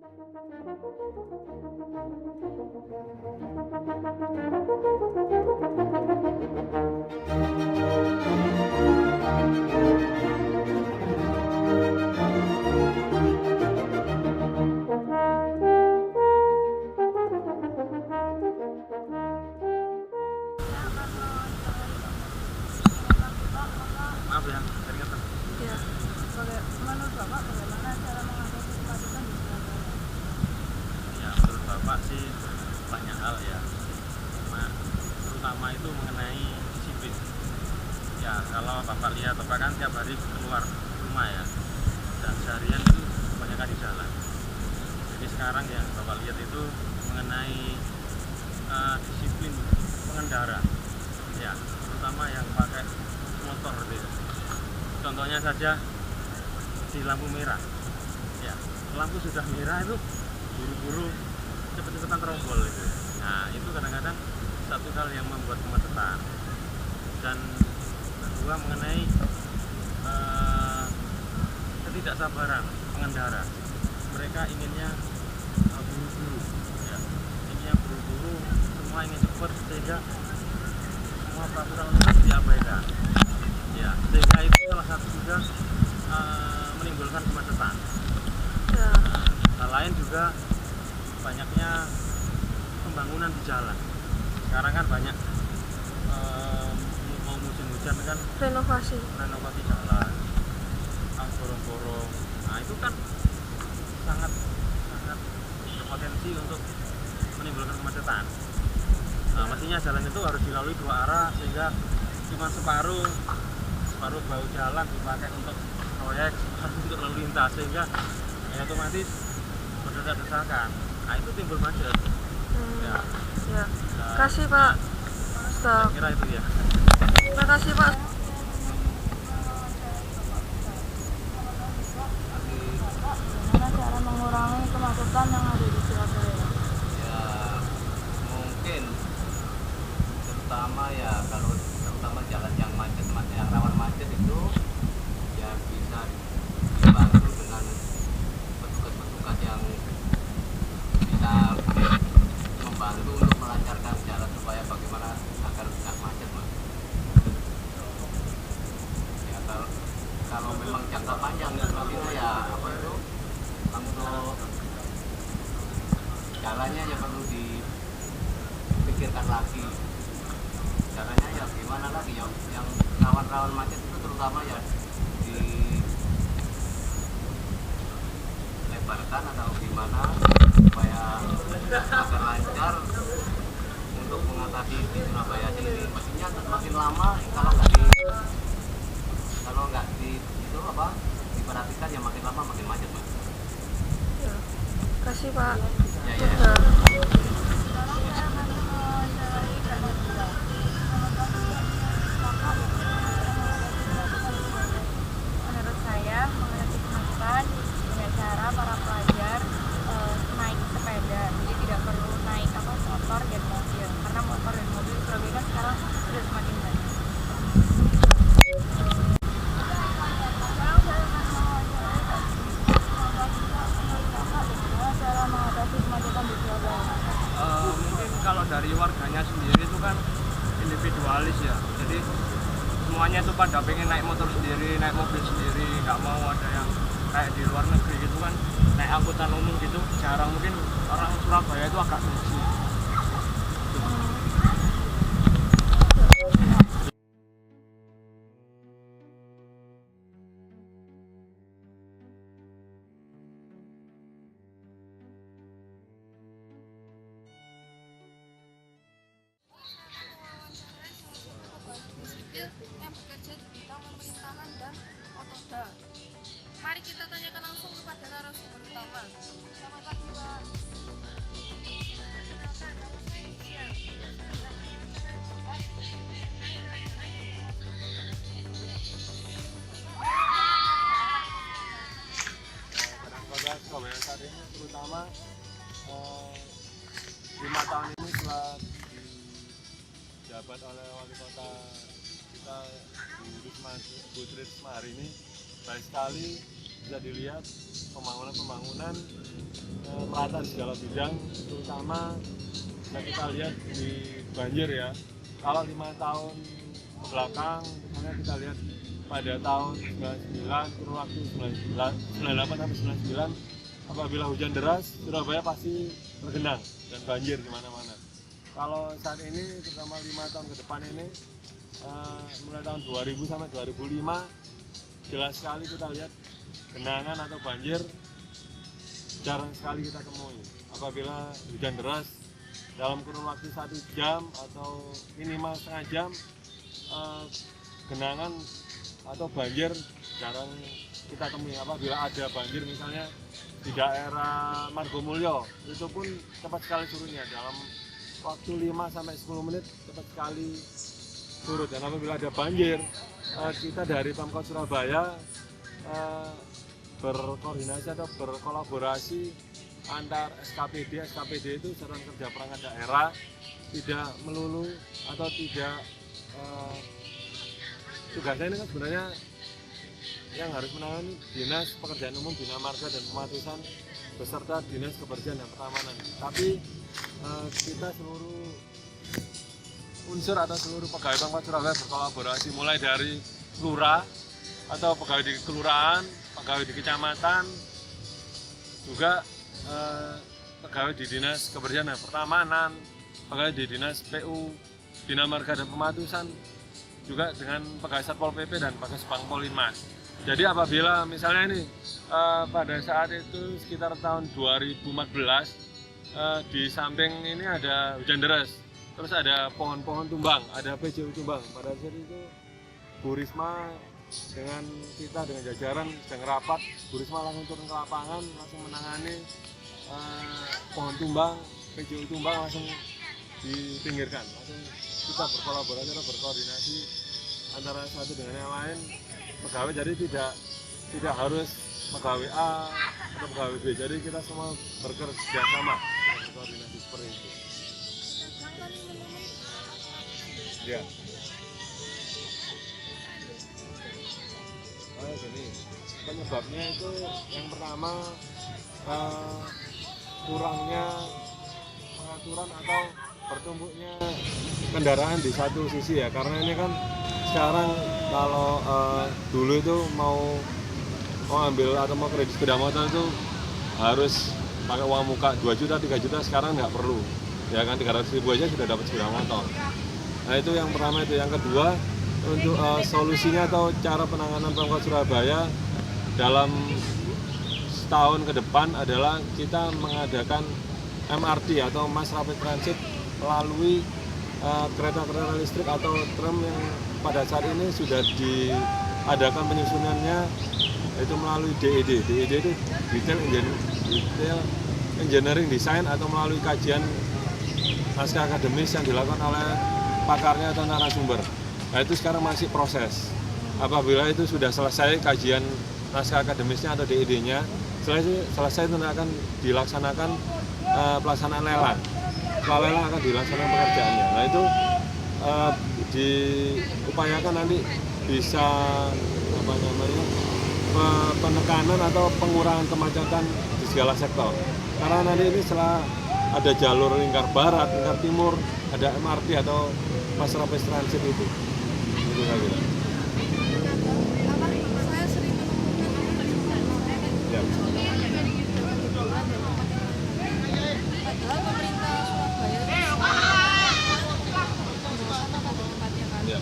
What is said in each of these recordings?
Maaf ya, keringetan. Ya, menurut Bapak bagaimana cara mengatasi kemacetan di Surabaya? Ya, menurut Bapak sih banyak hal ya. Terutama itu mengenai disiplin. Ya, kalau Bapak lihat, Bapak kan tiap hari keluar rumah ya, dan seharian itu kebanyakan di jalan. Jadi sekarang yang Bapak lihat itu mengenai disiplin pengendara. Ya, terutama yang pakai motor gitu ya. Contohnya saja di lampu merah. Ya, lampu sudah merah itu buru-buru cepet-cepetan terombol gitu. Nah, itu kadang-kadang satu hal yang membuat kemacetan. Dan kedua mengenai ketidaksabaran pengendara. Mereka inginnya buru-buru, ya. Inginnya buru-buru, semua ingin cepat sehingga semua peraturan lalu diabaikan. Ya, sehingga itu salah satu juga menimbulkan kemacetan. Ya. Hal lain juga banyaknya pembangunan di jalan. Sekarang kan banyak mau musim hujan kan Renovasi jalan, gorong-gorong. Nah, itu kan sangat berpotensi untuk menimbulkan kemacetan. Nah, mestinya jalan itu harus dilalui dua arah sehingga cuma separuh bahu jalan dipakai untuk proyek, separuh untuk lalu lintas, sehingga ya otomatis berdesak-desakan. Nah, itu timbul macet. Ya. Ya. Kasih Pak. Stop. Saya kira itu ya. Terima kasih Pak. Bagaimana cara mengurangi kemacetan yang ada di Surabaya? Ya mungkin terutama ya kalau terutama jalan yang macet yang rawan macet itu ya bisa dibantu dengan petugas-petugas yang bisa membantu untuk melancarkan jalan supaya bagaimana agar tidak macet, Mas. Ya kalau memang jangka panjang nantinya ya apa itu untuk jalannya ya perlu dipikirkan lagi. Caranya ya gimana lagi ya, yang rawan-rawan macet itu terutama ya dilebarkan atau gimana supaya agar lancar untuk mengatasi di Surabaya ini. Mestinya semakin lama kalau nggak itu apa diperhatikan ya makin lama makin macet, Mas. Ya. Kasih Pak. Ya, ya. Menurut saya mengatasi kemacetan dengan cara para pelajar naik sepeda, jadi tidak perlu naik motor dan mobil, karena motor dan mobil di Surabaya kan sekarang sudah semakin banyak. Cara mengatasi kemacetan di Surabaya. Mungkin kalau dari warganya sendiri itu kan individualis ya, jadi semuanya itu pada pengen naik motor sendiri, naik mobil sendiri, nggak mau ada yang kayak di luar negeri gitu kan naik angkutan umum gitu jarang. Mungkin orang Surabaya itu agak benci. Yang bekerja di bidang pemerintahan dan otoda. Mari kita tanyakan langsung kepada narasumber utama. Selamat pagi Pak. Kota Surabaya saat ini terutama 5 tahun ini telah dijabat oleh wali kota kita Bu Tri Risma hari ini baik sekali bisa dilihat pembangunan merata di segala bidang, terutama kita lihat di banjir ya. Kalau 5 tahun ke belakang, misalnya kita lihat pada tahun 99, kurun waktu 98 sampai 99, apabila hujan deras, Surabaya pasti tergenang dan banjir di mana-mana. Kalau saat ini, terutama 5 tahun ke depan ini, mulai tahun 2000 sampai 2005, jelas sekali kita lihat genangan atau banjir jarang sekali kita temui. Apabila hujan deras dalam kurun waktu 1 jam atau minimal setengah jam, genangan atau banjir jarang kita temui. Apabila ada banjir misalnya di daerah Margomulyo, itu pun cepat sekali surutnya, dalam waktu 5 sampai 10 menit cepat sekali surut. Dan apabila ada banjir, kita dari Pemkot Surabaya berkoordinasi atau berkolaborasi antar SKPD itu Satuan Kerja Perangkat Daerah, tidak melulu atau tidak tugasnya ini kan sebenarnya yang harus menangani Dinas Pekerjaan Umum, Bina Marga dan Pematusan beserta Dinas Kebersihan dan Pertamanan. Tapi kita seluruh unsur atau seluruh pegawai Pemkot Surabaya berkolaborasi, mulai dari lurah atau pegawai di kelurahan, pegawai di kecamatan, juga pegawai di Dinas Kebersihan dan Pertamanan, pegawai di Dinas PU, Bina Marga dan Pematusan, juga dengan pegawai Satpol PP dan pegawai Pangpol Linmas. Jadi apabila misalnya ini pada saat itu sekitar tahun 2014, di samping ini ada hujan deras, terus ada pohon-pohon tumbang, ada PJU tumbang. Pada saat itu Bu Risma dengan kita, dengan jajaran sedang rapat, Bu Risma langsung turun ke lapangan, langsung menangani pohon tumbang, PJU tumbang langsung dipinggirkan. Langsung kita berkolaborasi atau berkoordinasi antara satu dengan yang lain pegawai, jadi tidak harus pegawai A atau pegawai B, jadi kita semua bekerja sama, berkoordinasi seperti itu. Ya. Gini, penyebabnya itu yang pertama kurangnya pengaturan atau bertumpuknya kendaraan di satu sisi ya, karena ini kan sekarang kalau dulu itu mau ambil atau mau kredit sepeda motor itu harus pakai uang muka 2 juta, 3 juta, sekarang nggak perlu ya kan, 300.000 aja sudah dapat sepeda motor. Nah itu yang pertama. Itu yang kedua, untuk solusinya atau cara penanganan Pemkot Surabaya dalam setahun ke depan adalah kita mengadakan MRT atau Mass Rapid Transit melalui kereta-kereta listrik atau tram yang pada saat ini sudah diadakan penyusunannya, itu melalui DED. DED itu Detail Engineering Design, atau melalui kajian naskah akademis yang dilakukan oleh pakarnya atau narasumber. Nah itu sekarang masih proses. Apabila itu sudah selesai kajian naskah akademisnya atau DED-nya, selesai itu akan dilaksanakan pelaksanaan lelang. Setelah lelang akan dilaksanakan pekerjaannya. Nah itu diupayakan nanti bisa penekanan atau pengurangan kemacetan di segala sektor. Karena nanti ini setelah ada jalur lingkar barat, lingkar timur, ada MRT atau Mass Rapid Transit itu saya kira. Saya sering menemukan Ya. padahal pemerintah Surabaya itu sama pada tempatnya kan. Ya.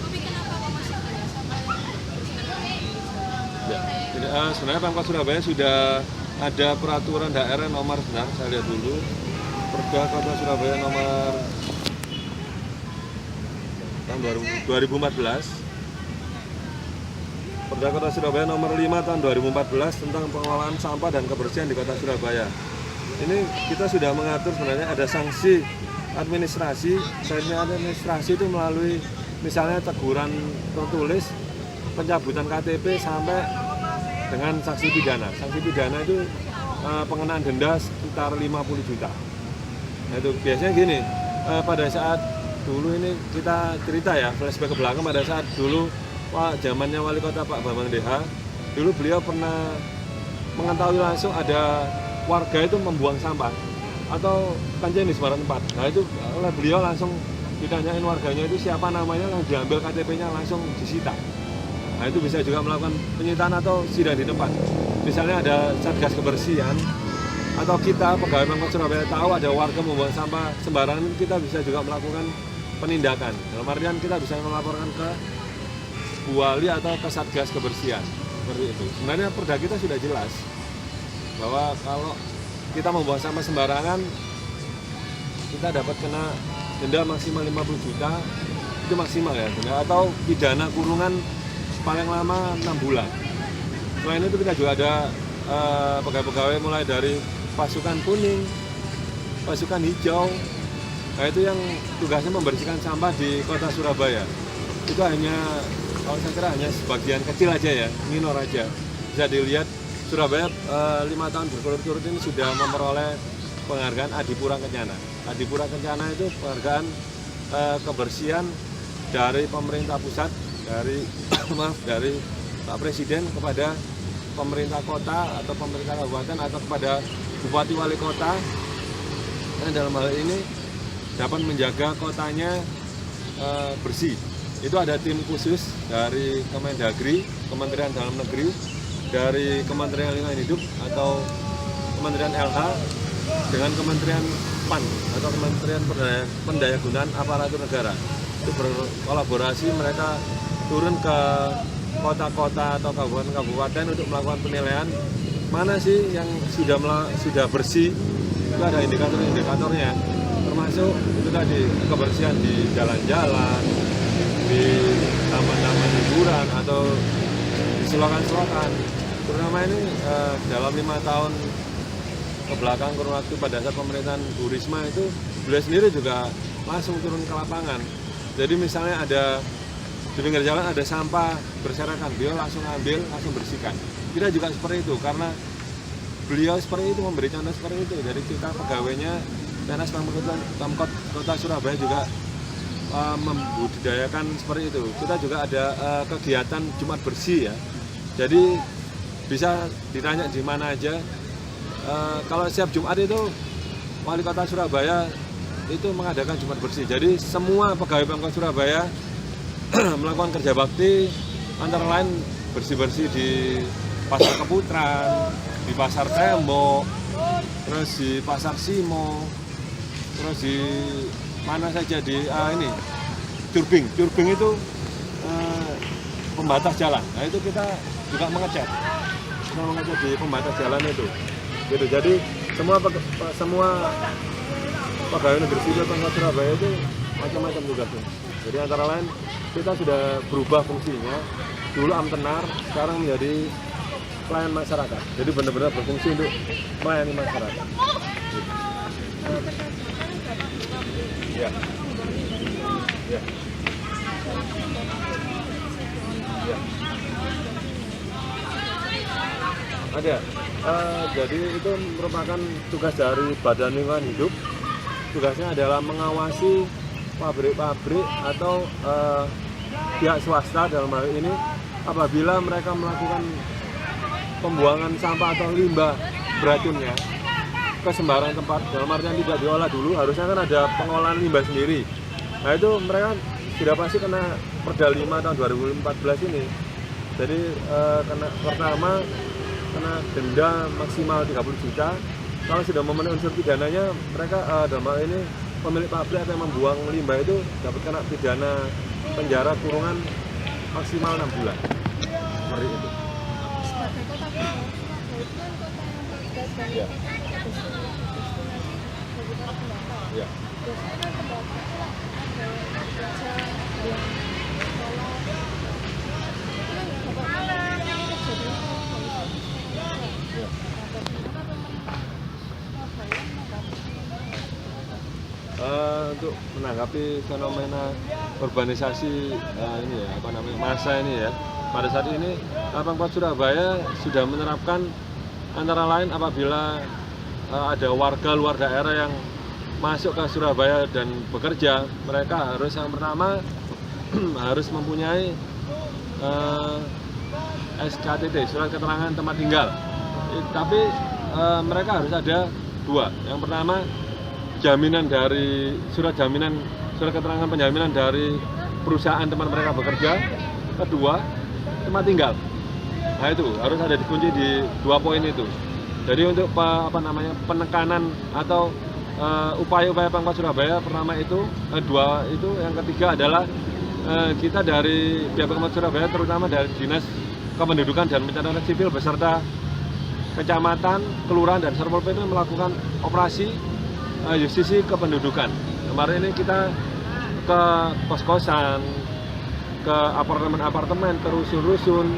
Tapi kenapa kok masih banyak sampah Ya. Sebenarnya Pemkot Surabaya sudah ada peraturan daerah nomor, saya lihat dulu, Perda Kota Surabaya nomor tahun 2014. Perda Kota Surabaya nomor 5 tahun 2014 tentang pengelolaan sampah dan kebersihan di Kota Surabaya. Ini kita sudah mengatur sebenarnya ada sanksi administrasi. Sanksi administrasi itu melalui misalnya teguran tertulis, pencabutan KTP sampai dengan sanksi pidana. Sanksi pidana itu pengenaan denda sekitar 50 juta. Nah itu biasanya gini, pada saat dulu ini kita cerita ya, flashback ke belakang, pada saat dulu zamannya Wali Kota Pak Bambang DH, dulu beliau pernah mengetahui langsung ada warga itu membuang sampah atau kancing di sembarang tempat. Nah itu oleh beliau langsung ditanyain warganya itu siapa namanya, langsung diambil KTP-nya langsung disita. Nah itu bisa juga melakukan penyitaan atau sidang di tempat. Misalnya ada satgas kebersihan atau kita pegawai Pemkot Surabaya tahu ada warga membuang sampah sembarangan, kita bisa juga melakukan penindakan. Dalam artian kita bisa melaporkan ke Bu Wali atau ke satgas kebersihan. Seperti itu. Sebenarnya perda kita sudah jelas bahwa kalau kita membuang sampah sembarangan kita dapat kena denda maksimal 50 juta, itu maksimal ya, atau pidana kurungan paling lama 6 bulan. Selain itu kita juga ada pegawai-pegawai mulai dari pasukan kuning, pasukan hijau. Nah itu yang tugasnya membersihkan sampah di kota Surabaya. Itu hanya, kalau saya kira hanya sebagian kecil aja ya, minor aja. Bisa dilihat Surabaya 5 tahun berturut-turut ini sudah memperoleh penghargaan Adipura Kencana. Adipura Kencana itu penghargaan kebersihan dari pemerintah pusat, dari dari Pak Presiden kepada pemerintah kota atau pemerintah kabupaten atau kepada bupati wali kota. Dan dalam hal ini dapat menjaga kotanya bersih. Itu ada tim khusus dari Kemendagri, Kementerian Dalam Negeri, dari Kementerian Lingkungan Hidup atau Kementerian LH dengan Kementerian PAN atau Kementerian Pendayagunaan Aparatur Negara. Itu berkolaborasi, mereka turun ke kota-kota atau kabupaten-kabupaten untuk melakukan penilaian mana sih yang sudah bersih. Itu ada indikator-indikatornya, termasuk itu tadi kebersihan di jalan-jalan, di taman-taman hiburan atau di selokan-selokan. Terutama ini dalam 5 tahun ke belakang kurun waktu pada saat pemerintahan Bu Risma itu beliau sendiri juga langsung turun ke lapangan. Jadi misalnya ada di pinggir jalan ada sampah berserakan, beliau langsung ambil, langsung bersihkan. Kita juga seperti itu karena beliau seperti itu, memberi contoh seperti itu. Jadi kita pegawainya PNS Pemkot Kota Surabaya juga membudidayakan seperti itu. Kita juga ada kegiatan Jumat Bersih ya. Jadi bisa ditanya di mana aja. Kalau setiap Jumat itu Wali Kota Surabaya itu mengadakan Jumat Bersih. Jadi semua pegawai Pemkot Surabaya melakukan kerja bakti, antara lain bersih-bersih di Pasar Keputran, di Pasar Tembok, terus di Pasar Simo, terus di mana saja di ini Curbing itu pembatas jalan. Nah itu kita juga mengecat di pembatas jalan itu. Gitu. Jadi semua pegawai negeri sipil Pemkot Surabaya itu macam-macam tugasnya. Jadi antara lain kita sudah berubah fungsinya. Dulu Amtenar, sekarang menjadi pelayan masyarakat. Jadi benar-benar berfungsi untuk melayani masyarakat. Gitu. Ya. Ya. Ya. Ada. Jadi itu merupakan tugas dari Badan Lingkungan Hidup. Tugasnya adalah mengawasi pabrik-pabrik atau pihak swasta dalam hal ini apabila mereka melakukan pembuangan sampah atau limbah beracunnya ke sembarang tempat, dalam artian tidak diolah dulu, harusnya kan ada pengolahan limbah sendiri. Nah itu mereka sudah pasti kena Perda 5 tahun 2014 ini. Jadi pertama kena denda maksimal 30 juta. Kalau sudah memenuhi unsur pidananya, mereka dalam hal ini pemilik pabrik atau yang membuang limbah itu dapat kena pidana penjara kurungan maksimal 6 bulan. Seperti itu. Sebagai kota besar, Surabaya itu kan kota yang terlibat dari Ya. bagi para pendatang. Ya. Biasanya kan pendatang itu ada yang kerja, ada yang sekolah. Itu kan bapak kerja di Ya. Untuk menanggapi fenomena urbanisasi ini ya, masa ini ya, pada saat ini Pemkot Surabaya sudah menerapkan antara lain apabila ada warga luar daerah yang masuk ke Surabaya dan bekerja, mereka harus yang pertama harus mempunyai SKTT, surat keterangan tempat tinggal. Tapi mereka harus ada dua. Yang pertama jaminan dari surat keterangan penjaminan dari perusahaan tempat mereka bekerja. Kedua tempat tinggal. Nah itu harus ada dikunci di 2 poin itu. Jadi untuk penekanan atau upaya-upaya Pemkot Surabaya pertama itu, dua itu, yang ketiga adalah kita dari pihak Pemkot Surabaya terutama dari Dinas Kependudukan dan Pencatatan Sipil beserta kecamatan, kelurahan dan Satpol PP melakukan operasi justisi kependudukan. Kemarin ini kita ke kos-kosan, ke apartemen-apartemen, ke rusun-rusun,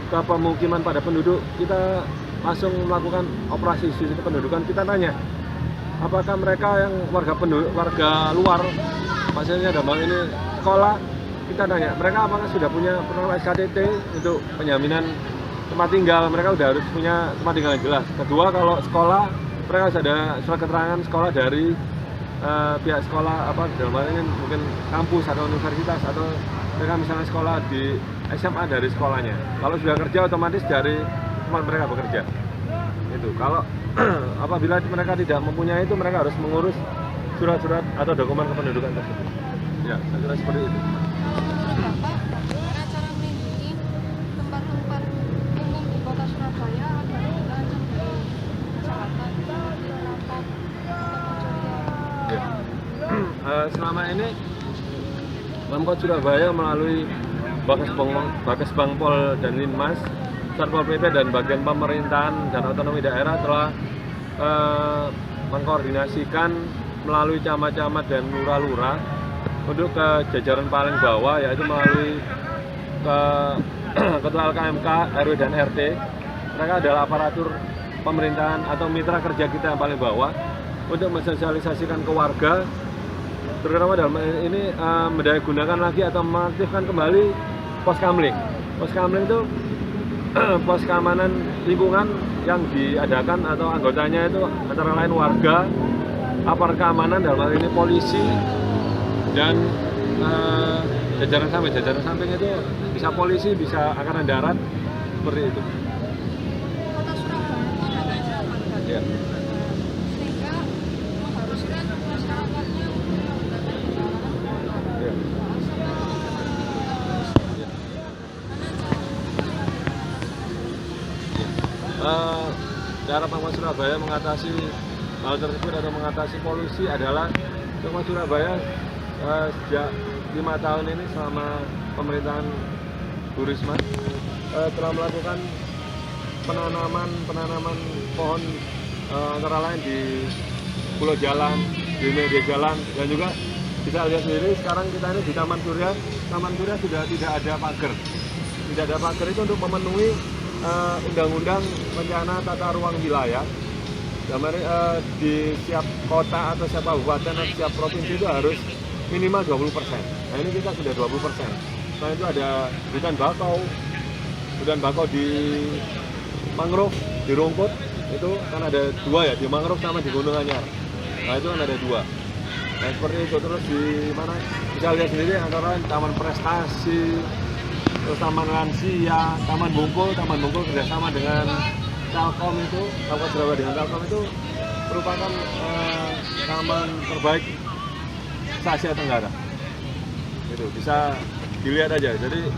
ke pemukiman pada penduduk, kita langsung melakukan operasi justisi kependudukan. Kita tanya, apakah mereka yang warga luar, maksudnya dalam hal ini sekolah, kita tanya, mereka apakah sudah punya SKTT untuk penjaminan tempat tinggal, mereka sudah harus punya tempat tinggal yang jelas. Kedua, kalau sekolah, mereka harus ada surat keterangan sekolah dari pihak sekolah, dalam hal ini mungkin kampus atau universitas, atau mereka misalnya sekolah di SMA dari sekolahnya. Kalau sudah kerja, otomatis dari tempat mereka bekerja. Itu kalau apabila mereka tidak mempunyai itu, mereka harus mengurus surat-surat atau dokumen kependudukan tersebut. Ya, saya kira seperti itu. Bapak, bagaimana cara melindungi tempat-tempat umum di kota Surabaya agar tidak terancam dari kejahatan, perampok, atau pencurian? Ya. Selama ini Pemkot Surabaya melalui Bakas Bangpol dan Linmas, Satpol PP dan bagian pemerintahan dan otonomi daerah telah mengkoordinasikan melalui camat-camat dan lurah-lurah untuk ke jajaran paling bawah, yaitu melalui ke Ketua LKMK, RW dan RT. Mereka adalah aparatur pemerintahan atau mitra kerja kita yang paling bawah untuk mensosialisasikan ke warga, terutama dalam ini mendaya gunakan lagi atau mengaktifkan kembali pos kamling. Pos kamling itu pos keamanan lingkungan yang diadakan atau anggotanya itu antara lain warga, aparat keamanan dalam hal ini polisi, dan jajaran samping itu bisa polisi, bisa angkatan darat, seperti itu. Kota Surabaya itu agak zaman kan? Ya. Sehingga mengharuskan masyarakatnya untuk menggunakan kendaraan pribadi. Ya. Cara Pemkot Surabaya mengatasi hal tersebut atau mengatasi polusi adalah Pemkot Surabaya sejak 5 tahun ini selama pemerintahan Bu Risma telah melakukan penanaman pohon antara lain di Pulau Jalan, di media jalan, dan juga bisa lihat sendiri sekarang kita ini di Taman Surya. Taman Surya sudah tidak ada pagar. Tidak ada pagar itu untuk memenuhi Undang-Undang Rencana Tata Ruang Wilayah. Di setiap kota atau setiap kabupaten atau setiap provinsi itu harus minimal 20%. Nah ini kita sudah 20%. Nah itu ada hutan bakau di mangrove, di rumput, itu kan ada 2 ya, di mangrove sama di Gunung Anyar. Nah itu kan ada 2. Nah seperti itu. Terus di mana bisa lihat sendiri antara Taman Prestasi, terus Taman Lansia, Taman Bungkul kerjasama dengan Telkom itu, Pemkot Surabaya dengan Telkom itu merupakan taman terbaik se-Asia Tenggara. Itu bisa dilihat aja. Jadi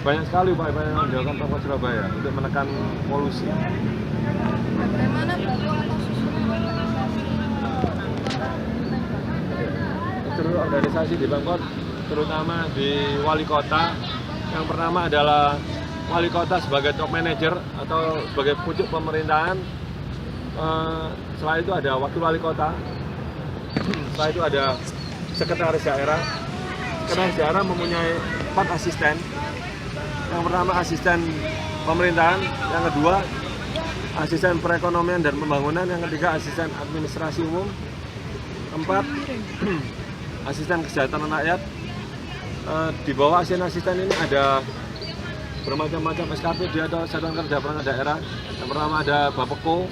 banyak sekali upaya-upaya yang dilakukan Pemkot Surabaya untuk menekan polusi. Bagaimana bentuk atau susunan organisasi Seluruh organisasi di Pemkot, terutama di wali kota. Yang pertama adalah wali kota sebagai top manager atau sebagai pucuk pemerintahan. Setelah itu ada wakil wali kota. Setelah itu ada sekretaris daerah. Sekretaris daerah mempunyai 4 asisten. Yang pertama asisten pemerintahan, yang kedua asisten perekonomian dan pembangunan, yang ketiga asisten administrasi umum, keempat asisten kesejahteraan rakyat. Di bawah asisten ini ada bermacam-macam SKPD atau Satuan Kerja Perangkat Daerah. Yang pertama ada Bapeko,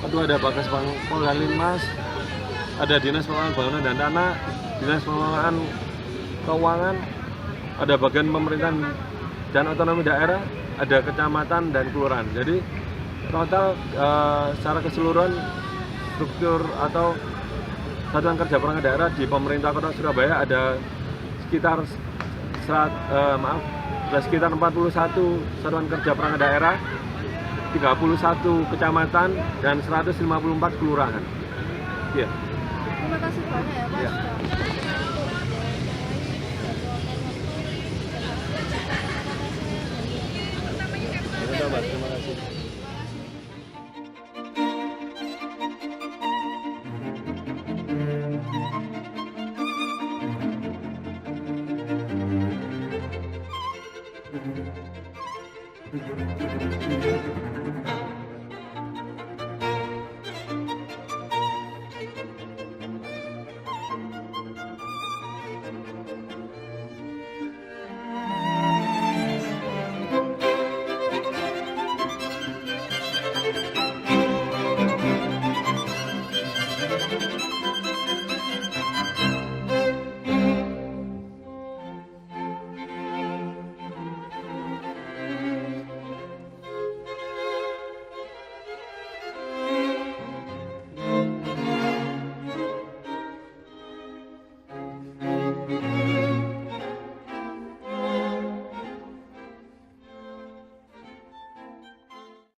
kedua ada Bakas Bangpol dan Linmas, ada Dinas Pengelolaan Bangunan dan Tanah, Dinas Pengelolaan Keuangan, ada bagian pemerintahan dan otonomi daerah, ada kecamatan dan kelurahan. Jadi total secara keseluruhan struktur atau satuan kerja perangkat daerah di pemerintah Kota Surabaya ada sekitar sekitar 41 satuan kerja perangkat daerah, 31 kecamatan dan 154 kelurahan. Ya. Terima kasih banyak ya Pak. Ya. Sudah